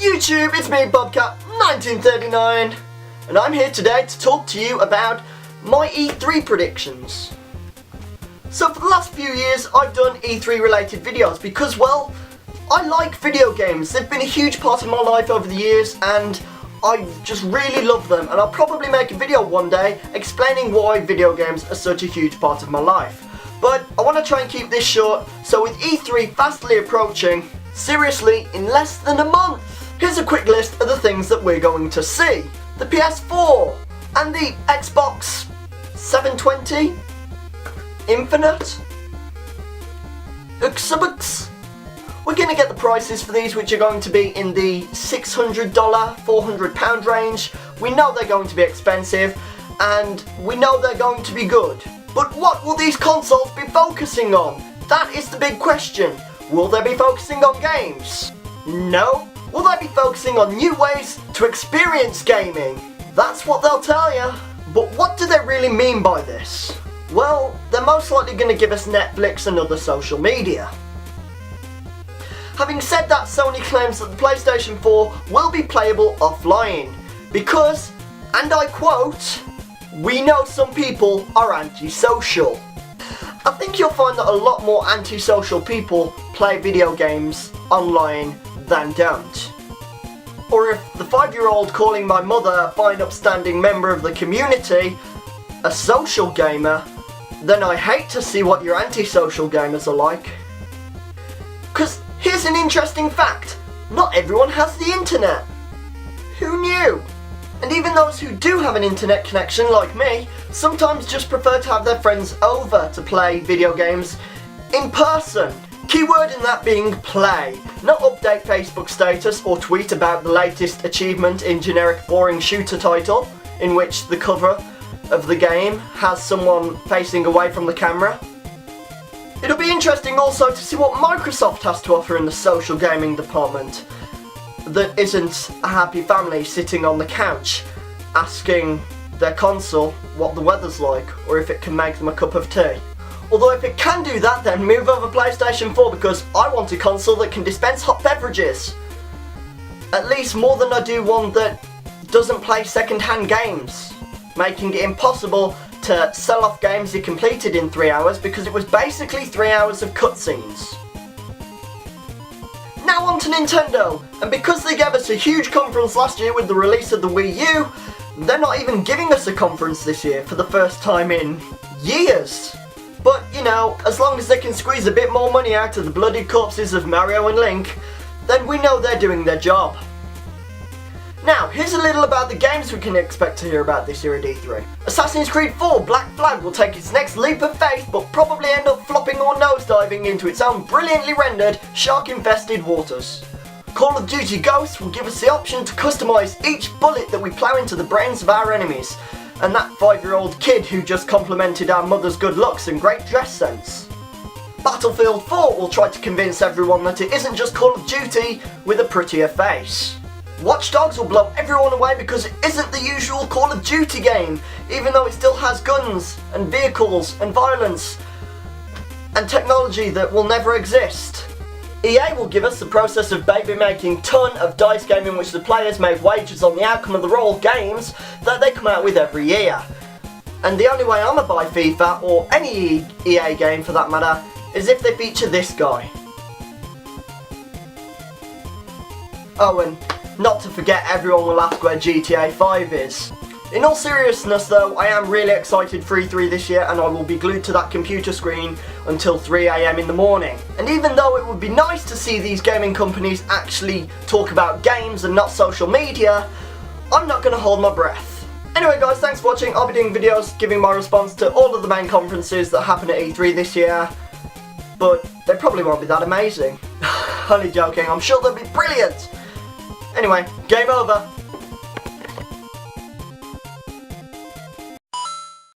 YouTube, it's me, Bobcat1939, and I'm here today to talk to you about my E3 predictions. So for the last few years, I've done E3 related videos because, well, I like video games. They've been a huge part of my life over the years, and I just really love them, and I'll probably make a video one day explaining why video games are such a huge part of my life. But I want to try and keep this short, so with E3 fastly approaching, seriously, in less than a month, here's a quick list of the things that we're going to see. The PS4 and the Xbox 720 Infinite Xbox. We're going to get the prices for these, which are going to be in the $600, £400 range. We know they're going to be expensive, and we know they're going to be good. But what will these consoles be focusing on? That is the big question. Will they be focusing on games? No. Will they be focusing on new ways to experience gaming? That's what they'll tell you. But what do they really mean by this? Well, they're most likely going to give us Netflix and other social media. Having said that, Sony claims that the PlayStation 4 will be playable offline because, and I quote, "We know some people are antisocial." I think you'll find that a lot more antisocial people play video games online than don't. Or if the 5-year-old calling my mother a fine upstanding member of the community a social gamer, then I hate to see what your antisocial gamers are like. Because here's an interesting fact, not everyone has the internet. Who knew? And even those who do have an internet connection, like me, sometimes just prefer to have their friends over to play video games in person. Keyword in that being play. Not update Facebook status or tweet about the latest achievement in generic boring shooter title, in which the cover of the game has someone facing away from the camera. It'll be interesting also to see what Microsoft has to offer in the social gaming department that isn't a happy family sitting on the couch asking their console what the weather's like or if it can make them a cup of tea. Although if it can do that, then move over PlayStation 4 because I want a console that can dispense hot beverages. At least more than I do one that doesn't play second-hand games, making it impossible to sell off games you completed in 3 hours because it was basically 3 hours of cutscenes. Now on to Nintendo, and because they gave us a huge conference last year with the release of the Wii U, they're not even giving us a conference this year for the first time in years. But, you know, as long as they can squeeze a bit more money out of the bloodied corpses of Mario and Link, then we know they're doing their job. Now, here's a little about the games we can expect to hear about this year at E3. Assassin's Creed 4 Black Flag will take its next leap of faith, but probably end up flopping or nosediving into its own brilliantly rendered, shark-infested waters. Call of Duty Ghosts will give us the option to customise each bullet that we plough into the brains of our enemies, and that 5-year-old kid who just complimented our mother's good looks and great dress sense. Battlefield 4 will try to convince everyone that it isn't just Call of Duty with a prettier face. Watch Dogs will blow everyone away because it isn't the usual Call of Duty game, even though it still has guns and vehicles and violence and technology that will never exist. EA will give us the process of baby-making ton of dice game in which the players make wagers on the outcome of the roll games that they come out with every year. And the only way I'ma buy FIFA, or any EA game for that matter, is if they feature this guy. Oh, and not to forget, everyone will ask where GTA 5 is. In all seriousness though, I am really excited for E3 this year, and I will be glued to that computer screen until 3 AM in the morning. And even though it would be nice to see these gaming companies actually talk about games and not social media, I'm not going to hold my breath. Anyway guys, thanks for watching. I'll be doing videos giving my response to all of the main conferences that happen at E3 this year, but they probably won't be that amazing. Only joking, I'm sure they'll be brilliant. Anyway, game over.